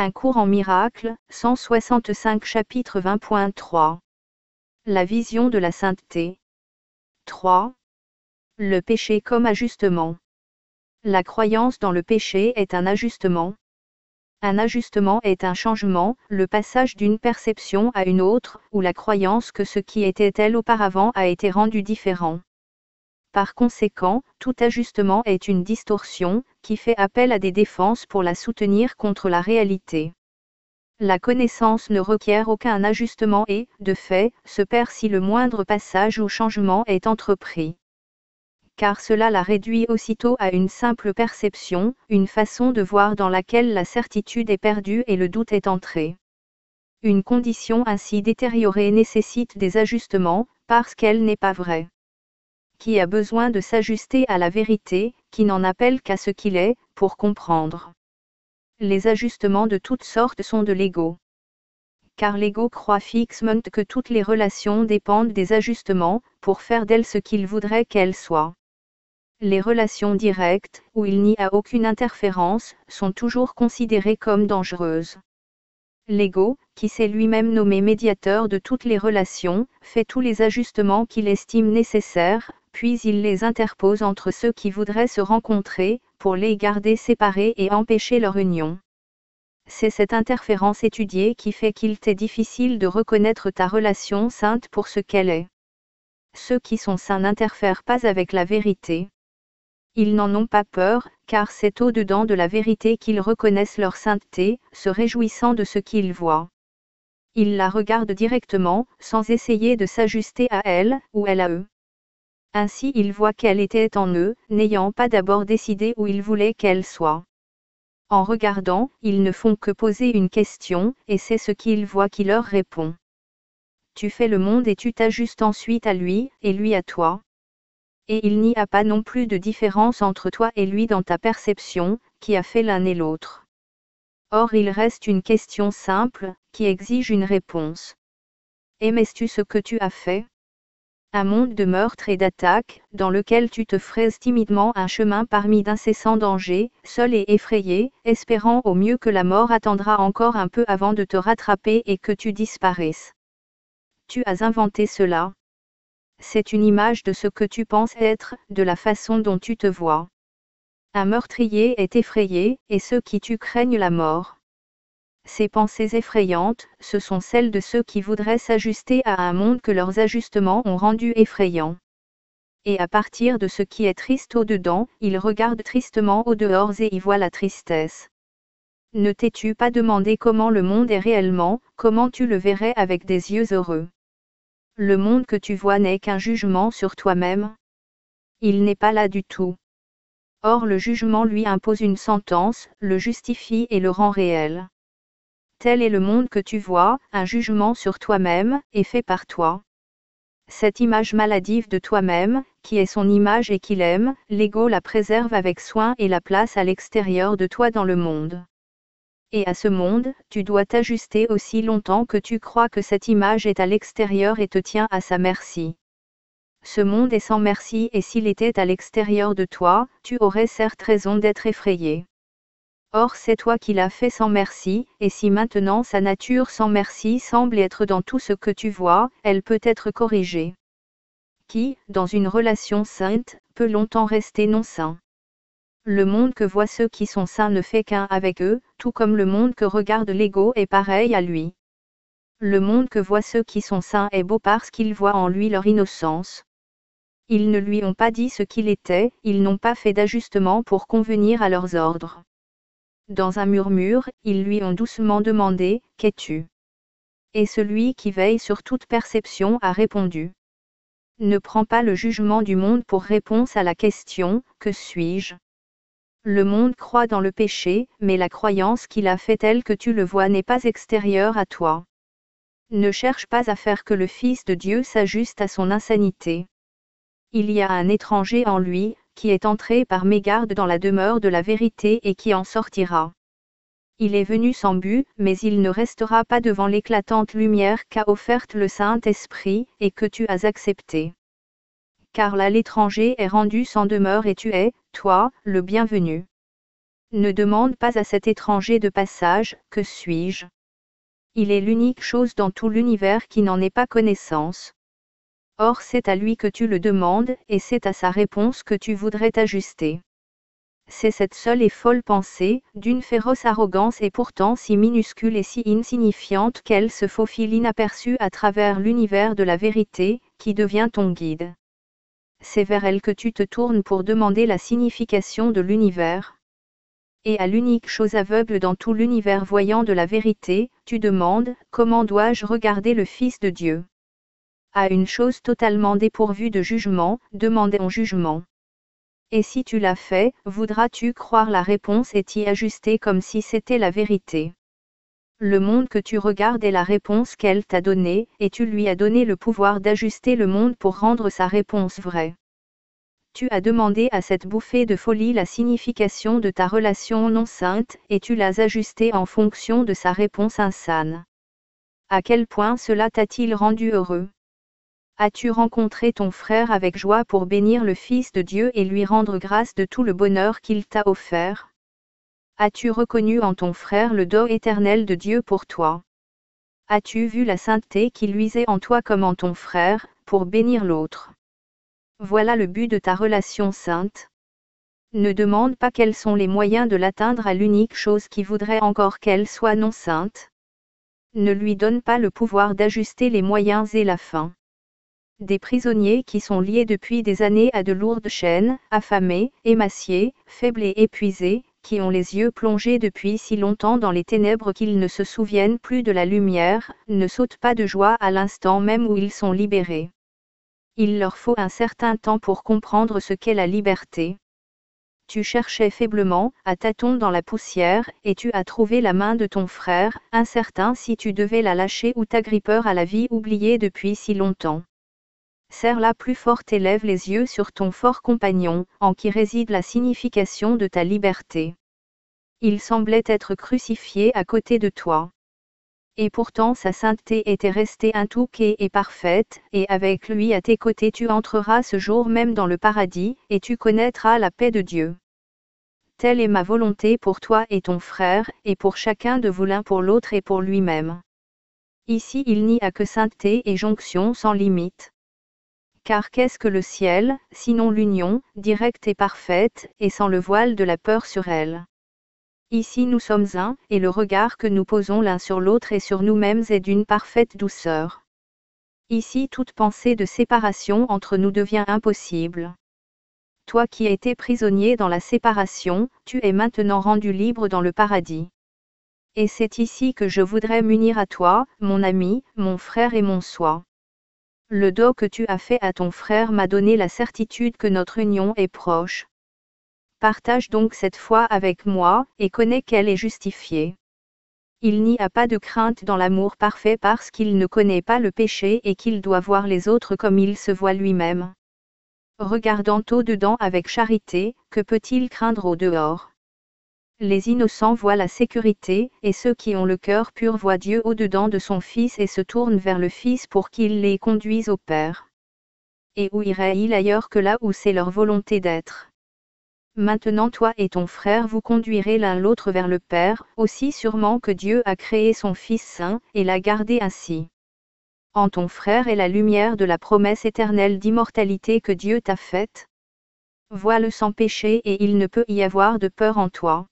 Un cours en miracle, 165 chapitre 20.3. La vision de la sainteté. 3. Le péché comme ajustement. La croyance dans le péché est un ajustement. Un ajustement est un changement, le passage d'une perception à une autre, ou la croyance que ce qui était tel auparavant a été rendu différent. Par conséquent, tout ajustement est une distorsion, qui fait appel à des défenses pour la soutenir contre la réalité. La connaissance ne requiert aucun ajustement et, de fait, se perd si le moindre passage ou changement est entrepris. Car cela la réduit aussitôt à une simple perception, une façon de voir dans laquelle la certitude est perdue et le doute est entré. Une condition ainsi détériorée nécessite des ajustements, parce qu'elle n'est pas vraie. Qui a besoin de s'ajuster à la vérité, qui n'en appelle qu'à ce qu'il est, pour comprendre. Les ajustements de toutes sortes sont de l'ego. Car l'ego croit fixement que toutes les relations dépendent des ajustements, pour faire d'elles ce qu'il voudrait qu'elles soient. Les relations directes, où il n'y a aucune interférence, sont toujours considérées comme dangereuses. L'ego, qui s'est lui-même nommé médiateur de toutes les relations, fait tous les ajustements qu'il estime nécessaires, puis il les interpose entre ceux qui voudraient se rencontrer, pour les garder séparés et empêcher leur union. C'est cette interférence étudiée qui fait qu'il t'est difficile de reconnaître ta relation sainte pour ce qu'elle est. Ceux qui sont saints n'interfèrent pas avec la vérité. Ils n'en ont pas peur, car c'est au-dedans de la vérité qu'ils reconnaissent leur sainteté, se réjouissant de ce qu'ils voient. Ils la regardent directement, sans essayer de s'ajuster à elle, ou elle à eux. Ainsi ils voient qu'elle était en eux, n'ayant pas d'abord décidé où ils voulaient qu'elle soit. En regardant, ils ne font que poser une question, et c'est ce qu'ils voient qui leur répond. Tu fais le monde et tu t'ajustes ensuite à lui, et lui à toi. Et il n'y a pas non plus de différence entre toi et lui dans ta perception, qui a fait l'un et l'autre. Or il reste une question simple, qui exige une réponse. Aimais-tu ce que tu as fait ? Un monde de meurtre et d'attaque, dans lequel tu te fraises timidement un chemin parmi d'incessants dangers, seul et effrayé, espérant au mieux que la mort attendra encore un peu avant de te rattraper et que tu disparaisses. Tu as inventé cela. C'est une image de ce que tu penses être, de la façon dont tu te vois. Un meurtrier est effrayé, et ceux qui tuent craignent la mort. Ces pensées effrayantes, ce sont celles de ceux qui voudraient s'ajuster à un monde que leurs ajustements ont rendu effrayant. Et à partir de ce qui est triste au-dedans, ils regardent tristement au-dehors et y voient la tristesse. Ne t'es-tu pas demandé comment le monde est réellement, comment tu le verrais avec des yeux heureux ? Le monde que tu vois n'est qu'un jugement sur toi-même. Il n'est pas là du tout. Or le jugement lui impose une sentence, le justifie et le rend réel. Tel est le monde que tu vois, un jugement sur toi-même, et fait par toi. Cette image maladive de toi-même, qui est son image et qu'il aime, l'ego la préserve avec soin et la place à l'extérieur de toi dans le monde. Et à ce monde, tu dois t'ajuster aussi longtemps que tu crois que cette image est à l'extérieur et te tient à sa merci. Ce monde est sans merci et s'il était à l'extérieur de toi, tu aurais certes raison d'être effrayé. Or c'est toi qui l'as fait sans merci, et si maintenant sa nature sans merci semble être dans tout ce que tu vois, elle peut être corrigée. Qui, dans une relation sainte, peut longtemps rester non saint ? Le monde que voient ceux qui sont saints ne fait qu'un avec eux, tout comme le monde que regarde l'ego est pareil à lui. Le monde que voient ceux qui sont saints est beau parce qu'ils voient en lui leur innocence. Ils ne lui ont pas dit ce qu'il était, ils n'ont pas fait d'ajustement pour convenir à leurs ordres. Dans un murmure, ils lui ont doucement demandé « Qu'es-tu » Et celui qui veille sur toute perception a répondu. Ne prends pas le jugement du monde pour réponse à la question « Que suis-je » Le monde croit dans le péché, mais la croyance qu'il a fait telle que tu le vois n'est pas extérieure à toi. Ne cherche pas à faire que le Fils de Dieu s'ajuste à son insanité. Il y a un étranger en lui, qui est entré par mégarde dans la demeure de la vérité et qui en sortira. Il est venu sans but, mais il ne restera pas devant l'éclatante lumière qu'a offerte le Saint-Esprit, et que tu as acceptée. Car là l'étranger est rendu sans demeure et tu es, toi, le bienvenu. Ne demande pas à cet étranger de passage, que suis-je? Il est l'unique chose dans tout l'univers qui n'en ait pas connaissance. Or c'est à lui que tu le demandes, et c'est à sa réponse que tu voudrais t'ajuster. C'est cette seule et folle pensée, d'une féroce arrogance et pourtant si minuscule et si insignifiante qu'elle se faufile inaperçue à travers l'univers de la vérité, qui devient ton guide. C'est vers elle que tu te tournes pour demander la signification de l'univers. Et à l'unique chose aveugle dans tout l'univers voyant de la vérité, tu demandes, comment dois-je regarder le Fils de Dieu? À une chose totalement dépourvue de jugement, demande en jugement. Et si tu l'as fait, voudras-tu croire la réponse et t'y ajuster comme si c'était la vérité? Le monde que tu regardes est la réponse qu'elle t'a donnée, et tu lui as donné le pouvoir d'ajuster le monde pour rendre sa réponse vraie. Tu as demandé à cette bouffée de folie la signification de ta relation non sainte, et tu l'as ajustée en fonction de sa réponse insane. À quel point cela t'a-t-il rendu heureux? As-tu rencontré ton frère avec joie pour bénir le Fils de Dieu et lui rendre grâce de tout le bonheur qu'il t'a offert? As-tu reconnu en ton frère le don éternel de Dieu pour toi? As-tu vu la sainteté qui luisait en toi comme en ton frère, pour bénir l'autre? Voilà le but de ta relation sainte. Ne demande pas quels sont les moyens de l'atteindre à l'unique chose qui voudrait encore qu'elle soit non sainte. Ne lui donne pas le pouvoir d'ajuster les moyens et la fin. Des prisonniers qui sont liés depuis des années à de lourdes chaînes, affamés, émaciés, faibles et épuisés, qui ont les yeux plongés depuis si longtemps dans les ténèbres qu'ils ne se souviennent plus de la lumière, ne sautent pas de joie à l'instant même où ils sont libérés. Il leur faut un certain temps pour comprendre ce qu'est la liberté. Tu cherchais faiblement, à tâtons dans la poussière, et tu as trouvé la main de ton frère, incertain si tu devais la lâcher ou t'agrippeur à la vie oubliée depuis si longtemps. Serre-la plus forte et lève les yeux sur ton fort compagnon, en qui réside la signification de ta liberté. Il semblait être crucifié à côté de toi. Et pourtant sa sainteté était restée intouchée et parfaite, et avec lui à tes côtés tu entreras ce jour même dans le paradis, et tu connaîtras la paix de Dieu. Telle est ma volonté pour toi et ton frère, et pour chacun de vous l'un pour l'autre et pour lui-même. Ici il n'y a que sainteté et jonction sans limite. Car qu'est-ce que le ciel, sinon l'union, directe et parfaite, et sans le voile de la peur sur elle? Ici nous sommes un, et le regard que nous posons l'un sur l'autre et sur nous-mêmes est d'une parfaite douceur. Ici toute pensée de séparation entre nous devient impossible. Toi qui étais prisonnier dans la séparation, tu es maintenant rendu libre dans le paradis. Et c'est ici que je voudrais m'unir à toi, mon ami, mon frère et mon soi. Le don que tu as fait à ton frère m'a donné la certitude que notre union est proche. Partage donc cette foi avec moi, et connais qu'elle est justifiée. Il n'y a pas de crainte dans l'amour parfait parce qu'il ne connaît pas le péché et qu'il doit voir les autres comme il se voit lui-même. Regardant au-dedans avec charité, que peut-il craindre au-dehors? Les innocents voient la sécurité, et ceux qui ont le cœur pur voient Dieu au-dedans de son Fils et se tournent vers le Fils pour qu'il les conduise au Père. Et où irait-il ailleurs que là où c'est leur volonté d'être? Maintenant toi et ton frère vous conduirez l'un l'autre vers le Père, aussi sûrement que Dieu a créé son Fils saint, et l'a gardé ainsi. En ton frère est la lumière de la promesse éternelle d'immortalité que Dieu t'a faite. Vois-le sans péché et il ne peut y avoir de peur en toi.